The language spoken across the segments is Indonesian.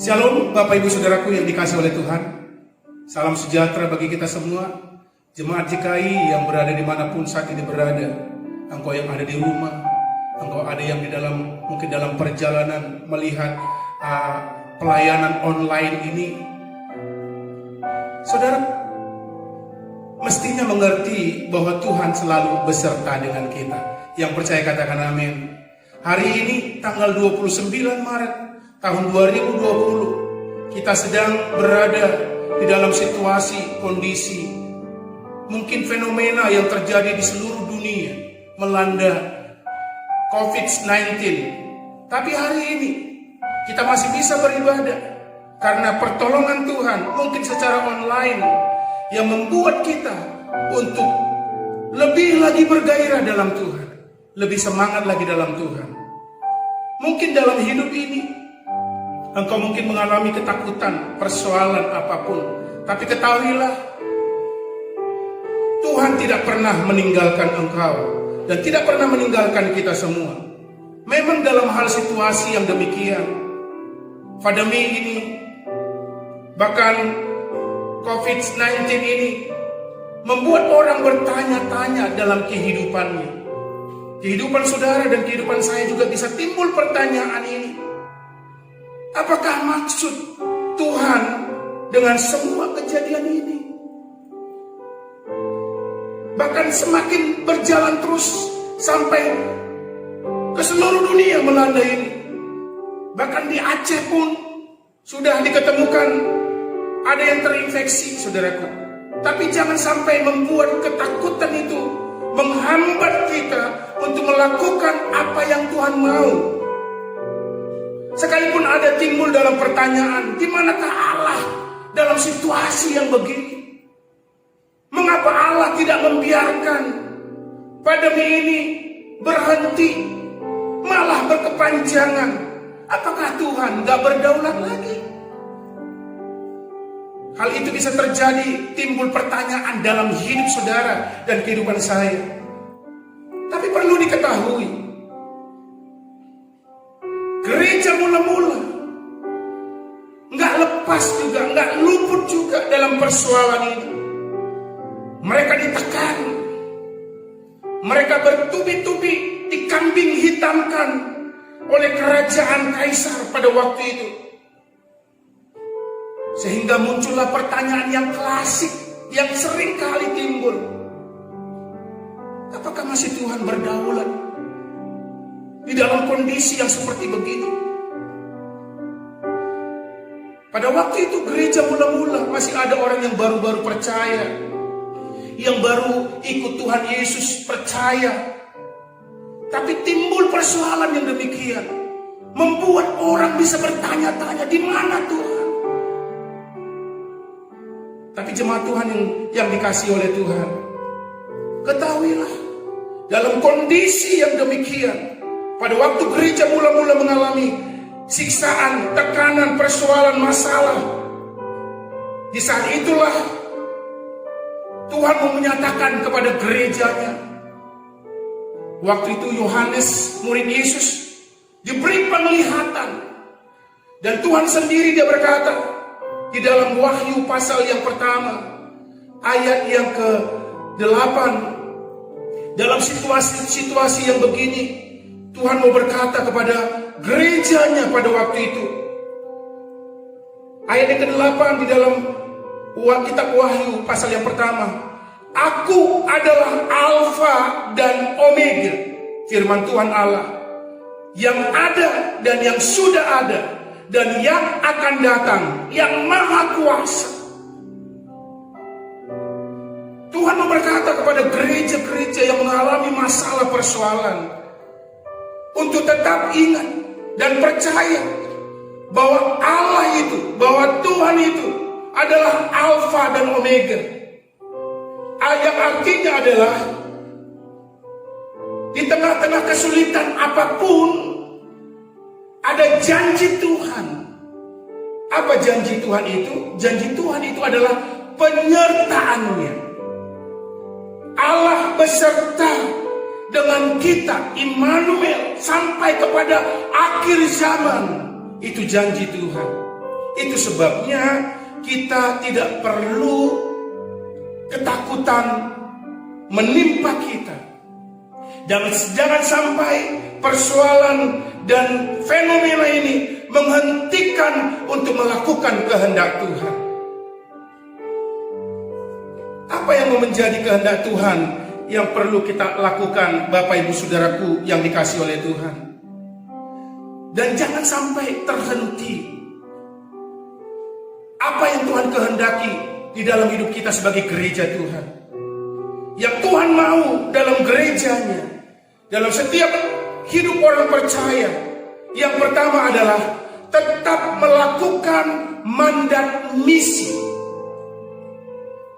Shalom Bapak Ibu Saudaraku yang dikasihi oleh Tuhan. Salam sejahtera bagi kita semua. Jemaat JKI yang berada dimanapun saat ini berada. Engkau yang ada di rumah, engkau ada yang di dalam, mungkin dalam perjalanan melihat pelayanan online ini. Saudara mestinya mengerti bahwa Tuhan selalu beserta dengan kita. Yang percaya katakan amin. Hari ini tanggal 29 Maret tahun 2020, kita sedang berada di dalam situasi, kondisi, mungkin fenomena yang terjadi di seluruh dunia, melanda COVID-19. Tapi hari ini, kita masih bisa beribadah, karena pertolongan Tuhan, mungkin secara online, yang membuat kita untuk lebih lagi bergairah dalam Tuhan, lebih semangat lagi dalam Tuhan. Mungkin dalam hidup ini, engkau mungkin mengalami ketakutan, persoalan apapun. Tapi ketahuilah, Tuhan tidak pernah meninggalkan engkau. Dan tidak pernah meninggalkan kita semua. Memang dalam hal situasi yang demikian, pandemi ini, bahkan COVID-19 ini, membuat orang bertanya-tanya dalam kehidupannya. Kehidupan saudara dan kehidupan saya juga bisa timbul pertanyaan ini. Apakah maksud Tuhan dengan semua kejadian ini? Bahkan semakin berjalan terus sampai ke seluruh dunia melanda ini. Bahkan di Aceh pun sudah diketemukan ada yang terinfeksi, saudaraku. Tapi jangan sampai membuat ketakutan itu menghambat kita untuk melakukan apa yang Tuhan mau. Sekalipun ada timbul dalam pertanyaan, di manakah Allah dalam situasi yang begini? Mengapa Allah tidak membiarkan pandemi ini berhenti, malah berkepanjangan? Apakah Tuhan gak berdaulat lagi? Hal itu bisa terjadi, timbul pertanyaan dalam hidup saudara dan kehidupan saya. Tapi perlu diketahui, gereja mula-mula nggak lepas juga, nggak luput juga dalam persoalan ini. Mereka ditekan, mereka bertubi-tubi dikambing hitamkan oleh kerajaan kaisar pada waktu itu. Sehingga muncullah pertanyaan yang klasik, yang sering kali timbul. Apakah masih Tuhan berdaulat di dalam kondisi yang seperti begini? Pada waktu itu gereja mula-mula masih ada orang yang baru-baru percaya, yang baru ikut Tuhan Yesus percaya. Tapi timbul persoalan yang demikian, membuat orang bisa bertanya-tanya, di mana Tuhan? Tapi jemaat Tuhan yang dikasihi oleh Tuhan, ketahuilah, dalam kondisi yang demikian, pada waktu gereja mula-mula mengalami siksaan, tekanan, persoalan, masalah, di saat itulah Tuhan mau menyatakan kepada gerejanya. Waktu itu Yohanes, murid Yesus, diberi penglihatan. Dan Tuhan sendiri dia berkata, di dalam Wahyu pasal yang pertama, ayat yang ke-8, dalam situasi yang begini, Tuhan mau berkata kepada gerejanya pada waktu itu. Ayat yang ke-8 di dalam kitab Wahyu pasal yang pertama. Aku adalah Alfa dan Omega, firman Tuhan Allah, yang ada dan yang sudah ada, dan yang akan datang, yang maha kuasa. Tuhan berkata kepada gereja-gereja yang mengalami masalah persoalan, untuk tetap ingat dan percaya bahwa Allah itu, bahwa Tuhan itu adalah Alfa dan Omega. Yang artinya adalah, di tengah-tengah kesulitan apapun, ada janji Tuhan. Apa janji Tuhan itu? Janji Tuhan itu adalah penyertaannya. Allah beserta dengan kita, Immanuel, sampai kepada akhir zaman. Itu janji Tuhan. Itu sebabnya kita tidak perlu ketakutan menimpa kita. Jangan sampai persoalan dan fenomena ini menghentikan untuk melakukan kehendak Tuhan. Apa yang mau menjadi kehendak Tuhan yang perlu kita lakukan, Bapak Ibu Saudaraku yang dikasihi oleh Tuhan? Dan jangan sampai terhenti. Apa yang Tuhan kehendaki di dalam hidup kita sebagai gereja Tuhan? Yang Tuhan mau dalam gerejanya, dalam setiap hidup orang percaya, yang pertama adalah tetap melakukan mandat misi.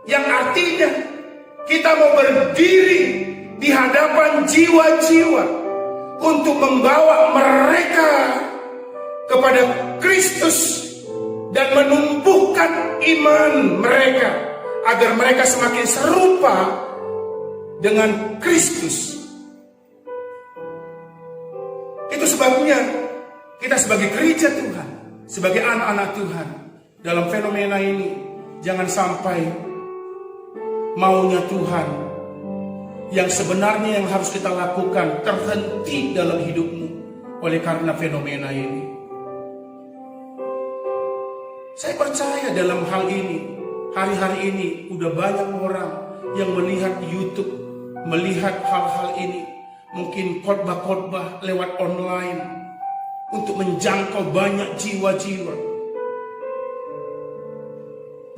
Yang artinya kita mau berdiri di hadapan jiwa-jiwa untuk membawa mereka kepada Kristus dan menumbuhkan iman mereka agar mereka semakin serupa dengan Kristus. Itu sebabnya kita sebagai gereja Tuhan, sebagai anak-anak Tuhan, dalam fenomena ini jangan sampai maunya Tuhan yang sebenarnya yang harus kita lakukan terhenti dalam hidupmu oleh karena fenomena ini. Saya percaya dalam hal ini, hari-hari ini udah banyak orang yang melihat YouTube, melihat hal-hal ini, mungkin khotbah-khotbah lewat online untuk menjangkau banyak jiwa-jiwa.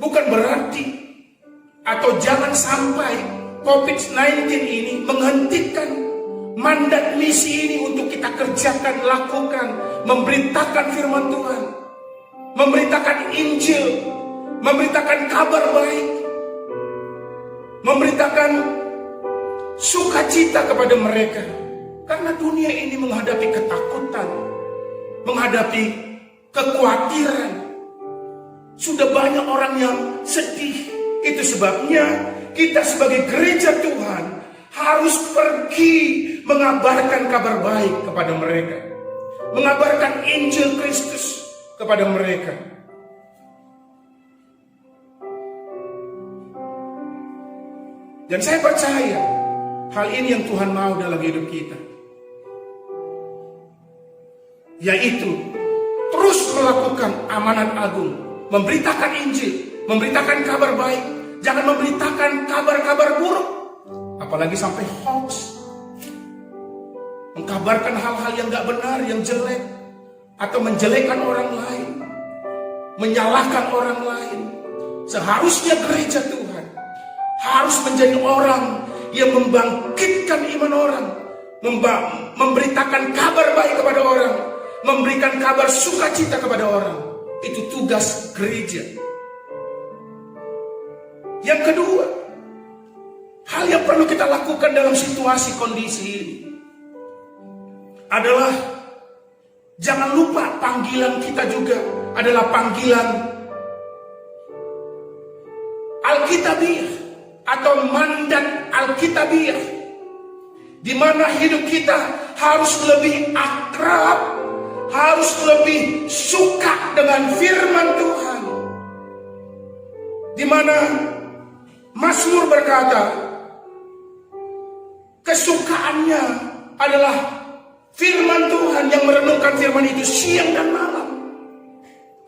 Bukan berarti atau jangan sampai COVID-19 ini menghentikan mandat misi ini untuk kita kerjakan, lakukan, memberitakan firman Tuhan, memberitakan Injil, memberitakan kabar baik, memberitakan sukacita kepada mereka. Karena dunia ini menghadapi ketakutan, menghadapi kekhawatiran. Sudah banyak orang yang sedih. Itu sebabnya kita sebagai gereja Tuhan harus pergi mengabarkan kabar baik kepada mereka, mengabarkan Injil Kristus kepada mereka. Dan saya percaya hal ini yang Tuhan mau dalam hidup kita, yaitu terus melakukan amanat agung, memberitakan Injil, memberitakan kabar baik. Jangan memberitakan kabar-kabar buruk, apalagi sampai hoax, mengkabarkan hal-hal yang gak benar, yang jelek, atau menjelekkan orang lain, menyalahkan orang lain. Seharusnya gereja Tuhan harus menjadi orang yang membangkitkan iman orang, memberitakan kabar baik kepada orang, memberikan kabar sukacita kepada orang. Itu tugas gereja. Yang kedua, hal yang perlu kita lakukan dalam situasi kondisi ini adalah jangan lupa panggilan kita juga adalah panggilan Alkitabiah atau mandat Alkitabiah, di mana hidup kita harus lebih akrab, harus lebih suka dengan firman Tuhan, di mana Mazmur berkata, kesukaannya adalah firman Tuhan, yang merenungkan firman itu siang dan malam.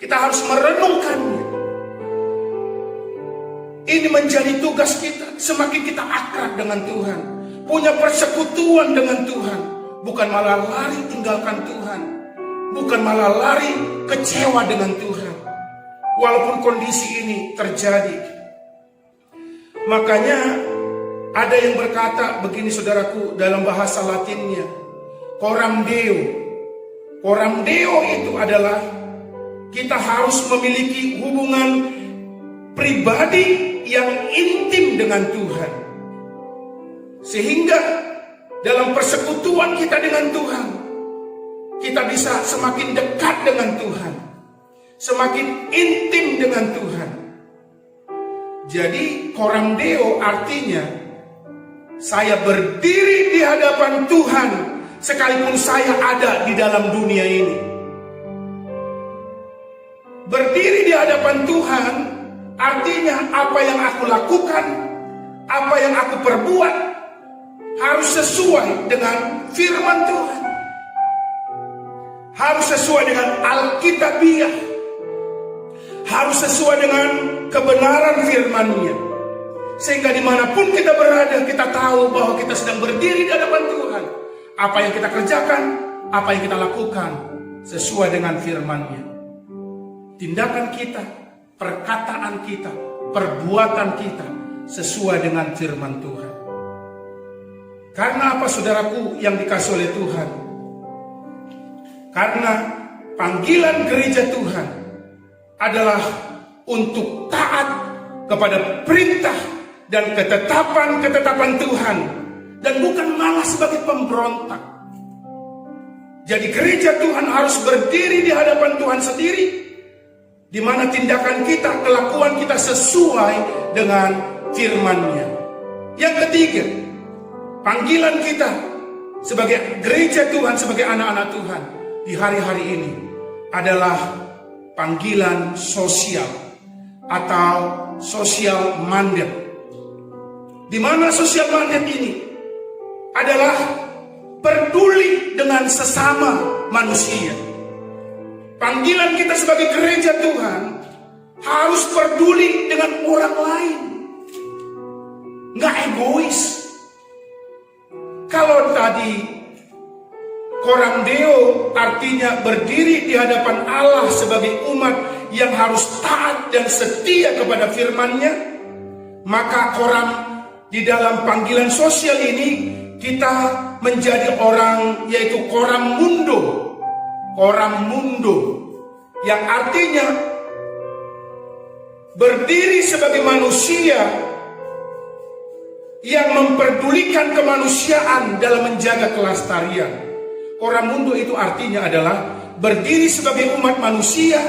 Kita harus merenungkannya. Ini menjadi tugas kita. Semakin kita akrab dengan Tuhan, punya persekutuan dengan Tuhan, bukan malah lari tinggalkan Tuhan, bukan malah lari kecewa dengan Tuhan, walaupun kondisi ini terjadi. Makanya ada yang berkata begini saudaraku, dalam bahasa Latinnya, coram Deo. Coram Deo itu adalah kita harus memiliki hubungan pribadi yang intim dengan Tuhan, sehingga dalam persekutuan kita dengan Tuhan, kita bisa semakin dekat dengan Tuhan, semakin intim dengan Tuhan. Jadi coram Deo artinya saya berdiri di hadapan Tuhan sekalipun saya ada di dalam dunia ini. Berdiri hadapan Tuhan artinya apa yang aku lakukan, apa yang aku perbuat harus sesuai dengan firman Tuhan. Harus sesuai dengan Alkitabiah. Harus sesuai dengan kebenaran firman-Nya. Sehingga dimanapun kita berada, kita tahu bahwa kita sedang berdiri di hadapan Tuhan. Apa yang kita kerjakan, apa yang kita lakukan, sesuai dengan firman-Nya. Tindakan kita, perkataan kita, perbuatan kita, sesuai dengan firman Tuhan. Karena apa, saudaraku yang dikasihi oleh Tuhan? Karena panggilan gereja Tuhan adalah untuk taat kepada perintah dan ketetapan Tuhan, dan bukan malah sebagai pemberontak. Jadi gereja Tuhan harus berdiri di hadapan Tuhan sendiri, di mana tindakan kita, kelakuan kita sesuai dengan firman-Nya. Yang ketiga, panggilan kita sebagai gereja Tuhan, sebagai anak-anak Tuhan di hari-hari ini adalah panggilan sosial atau social mandate. Di mana social mandate ini adalah peduli dengan sesama manusia. Panggilan kita sebagai gereja Tuhan harus peduli dengan orang lain, nggak egois. Kalau tadi Coram Deo artinya berdiri di hadapan Allah sebagai umat yang harus taat dan setia kepada firman-Nya, maka Coram di dalam panggilan sosial ini kita menjadi orang, yaitu Coram Mundo. Coram Mundo yang artinya berdiri sebagai manusia yang memperdulikan kemanusiaan dalam menjaga kelestarian. Coram Mundo itu artinya adalah berdiri sebagai umat manusia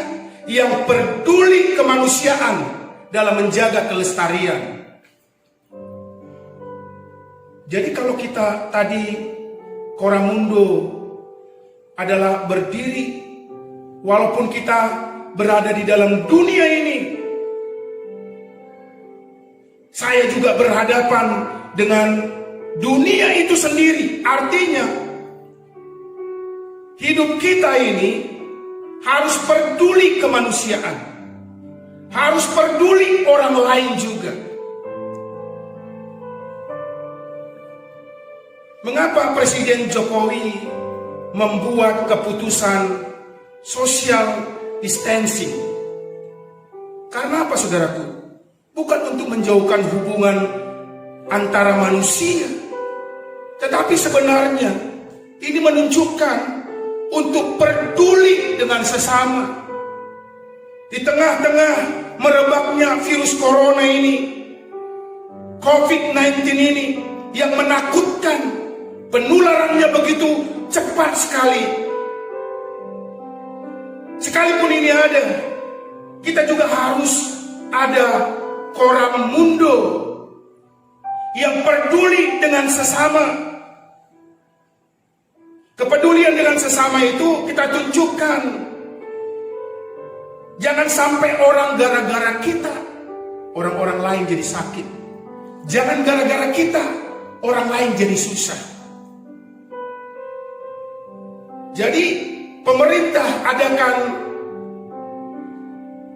yang peduli kemanusiaan dalam menjaga kelestarian. Jadi kalau kita tadi Coram Mundo adalah berdiri walaupun kita berada di dalam dunia ini, saya juga berhadapan dengan dunia itu sendiri. Artinya hidup kita ini harus peduli kemanusiaan, harus peduli orang lain juga. Mengapa Presiden Jokowi membuat keputusan social distancing? Karena apa, saudaraku? Bukan untuk menjauhkan hubungan antara manusia, tetapi sebenarnya ini menunjukkan untuk peduli dengan sesama. Di tengah-tengah merebaknya virus corona ini, COVID-19 ini yang menakutkan, penularannya begitu cepat sekali. Sekalipun ini ada, kita juga harus ada Coram Mundo yang peduli dengan sesama. Kepedulian dengan sesama itu kita tunjukkan. Jangan sampai orang gara-gara kita, orang-orang lain jadi sakit. Jangan gara-gara kita, orang lain jadi susah. Jadi pemerintah adakan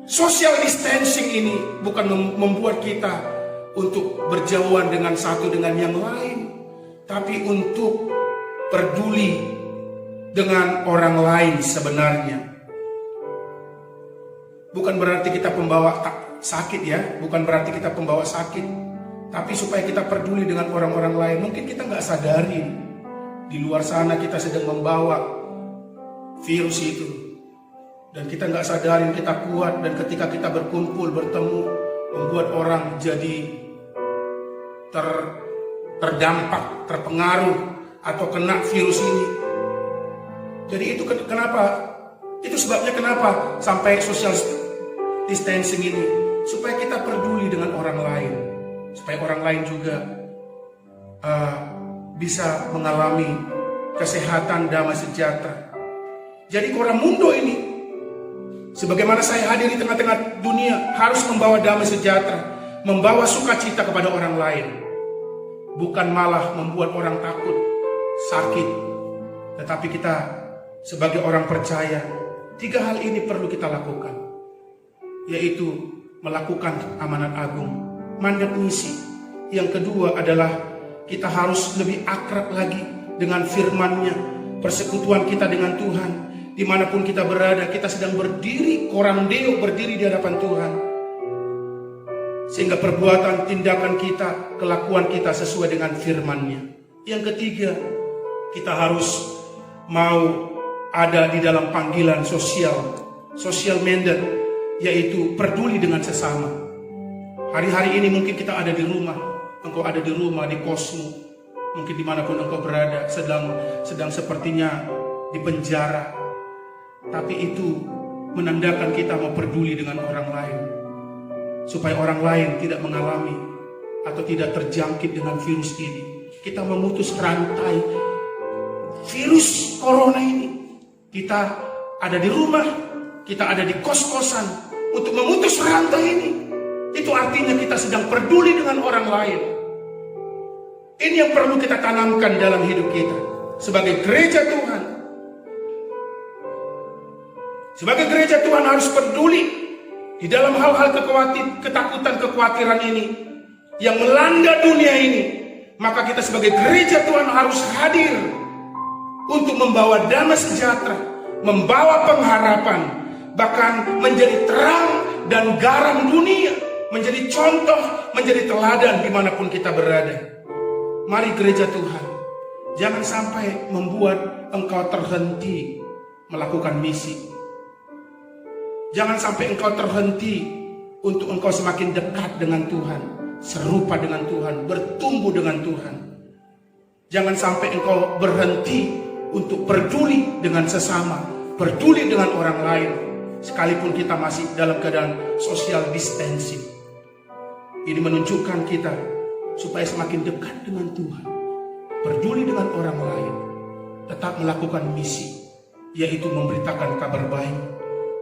social distancing ini bukan membuat kita untuk berjauhan dengan satu dengan yang lain, tapi untuk peduli dengan orang lain sebenarnya. Bukan berarti kita pembawa sakit ya, bukan berarti kita pembawa sakit, tapi supaya kita peduli dengan orang-orang lain. Mungkin kita nggak sadari di luar sana kita sedang membawa virus itu, dan kita nggak sadarin kita kuat, dan ketika kita berkumpul bertemu membuat orang jadi terdampak, terpengaruh atau kena virus ini. Jadi itu kenapa? Itu sebabnya kenapa sampai social distancing ini, supaya kita peduli dengan orang lain, supaya orang lain juga bisa mengalami kesehatan, damai sejahtera. Jadi Coram Mundo ini Sebagaimana saya hadir di tengah-tengah dunia, harus membawa damai sejahtera, membawa sukacita kepada orang lain. Bukan malah membuat orang takut, sakit. Tetapi kita sebagai orang percaya, 3 hal ini perlu kita lakukan. Yaitu melakukan amanat agung, mandat misi. Yang kedua adalah kita harus lebih akrab lagi dengan firman-Nya, persekutuan kita dengan Tuhan. Dimanapun kita berada, kita sedang berdiri, koram deo, berdiri di hadapan Tuhan. Sehingga perbuatan, tindakan kita, kelakuan kita sesuai dengan firman-Nya. Yang ketiga, kita harus mau ada di dalam panggilan social mandate, yaitu peduli dengan sesama. Hari-hari ini mungkin kita ada di rumah, engkau ada di rumah, di kosmu, mungkin dimanapun engkau berada, sedang sepertinya di penjara. Tapi itu menandakan kita mau peduli dengan orang lain, supaya orang lain tidak mengalami atau tidak terjangkit dengan virus ini. Kita memutus rantai virus corona ini. Kita ada di rumah, kita ada di kos-kosan untuk memutus rantai ini. Itu artinya kita sedang peduli dengan orang lain. Ini yang perlu kita tanamkan dalam hidup kita sebagai gereja Tuhan. Sebagai gereja Tuhan harus peduli di dalam hal-hal ketakutan, kekhawatiran ini yang melanda dunia ini. Maka kita sebagai gereja Tuhan harus hadir untuk membawa damai sejahtera, membawa pengharapan, bahkan menjadi terang dan garam dunia, menjadi contoh, menjadi teladan dimanapun kita berada. Mari gereja Tuhan, jangan sampai membuat engkau terhenti melakukan misi. Jangan sampai engkau terhenti untuk engkau semakin dekat dengan Tuhan, serupa dengan Tuhan, bertumbuh dengan Tuhan. Jangan sampai engkau berhenti untuk peduli dengan sesama, peduli dengan orang lain, sekalipun kita masih dalam keadaan social distancing. Ini menunjukkan kita supaya semakin dekat dengan Tuhan, peduli dengan orang lain, tetap melakukan misi, yaitu memberitakan kabar baik,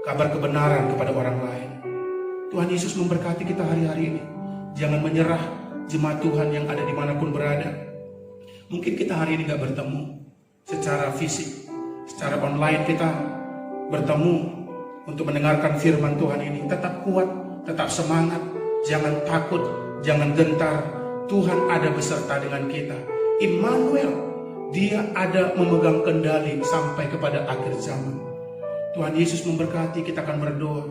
kabar kebenaran kepada orang lain. Tuhan Yesus memberkati kita hari-hari ini. Jangan menyerah, jemaat Tuhan yang ada dimanapun berada. Mungkin kita hari ini gak bertemu secara fisik, secara online kita bertemu untuk mendengarkan firman Tuhan ini. Tetap kuat, tetap semangat, jangan takut, jangan gentar. Tuhan ada beserta dengan kita. Immanuel, Dia ada memegang kendali sampai kepada akhir zaman. Tuhan Yesus memberkati, kita akan berdoa.